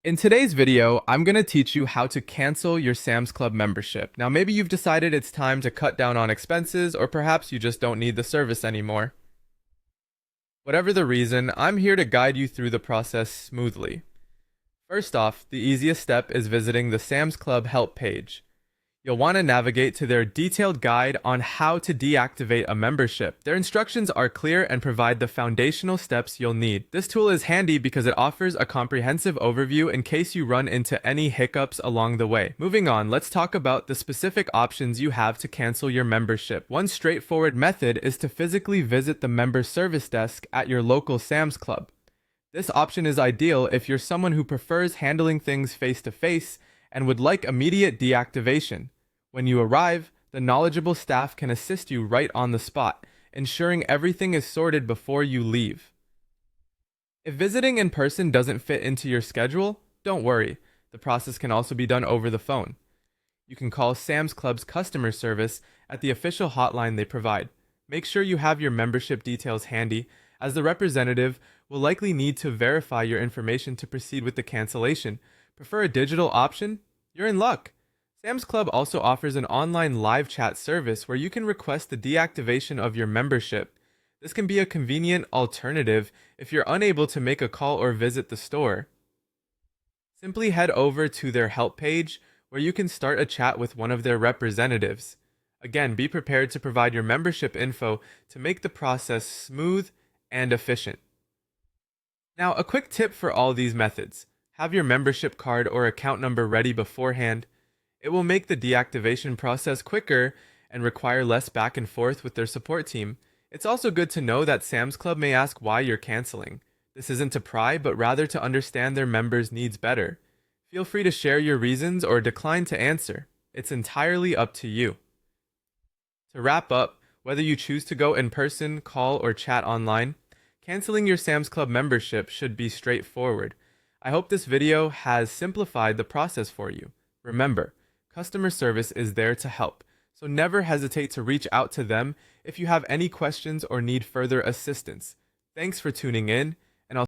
In today's video, I'm going to teach you how to cancel your Sam's Club membership. Now, maybe you've decided it's time to cut down on expenses, or perhaps you just don't need the service anymore. Whatever the reason, I'm here to guide you through the process smoothly. First off, the easiest step is visiting the Sam's Club help page. You'll want to navigate to their detailed guide on how to deactivate a membership. Their instructions are clear and provide the foundational steps you'll need. This tool is handy because it offers a comprehensive overview in case you run into any hiccups along the way. Moving on, let's talk about the specific options you have to cancel your membership. One straightforward method is to physically visit the member service desk at your local Sam's Club. This option is ideal if you're someone who prefers handling things face to face and would like immediate deactivation. When you arrive, the knowledgeable staff can assist you right on the spot, ensuring everything is sorted before you leave. If visiting in person doesn't fit into your schedule, don't worry. The process can also be done over the phone. You can call Sam's Club's customer service at the official hotline they provide. Make sure you have your membership details handy, as the representative will likely need to verify your information to proceed with the cancellation. Prefer a digital option? You're in luck. Sam's Club also offers an online live chat service where you can request the deactivation of your membership. This can be a convenient alternative if you're unable to make a call or visit the store. Simply head over to their help page where you can start a chat with one of their representatives. Again, be prepared to provide your membership info to make the process smooth and efficient. Now, a quick tip for all these methods. Have your membership card or account number ready beforehand. It will make the deactivation process quicker and require less back and forth with their support team. It's also good to know that Sam's Club may ask why you're canceling. This isn't to pry, but rather to understand their members' needs better. Feel free to share your reasons or decline to answer. It's entirely up to you. To wrap up, whether you choose to go in person, call, or chat online, canceling your Sam's Club membership should be straightforward. I hope this video has simplified the process for you. Remember, customer service is there to help, so never hesitate to reach out to them if you have any questions or need further assistance. Thanks for tuning in,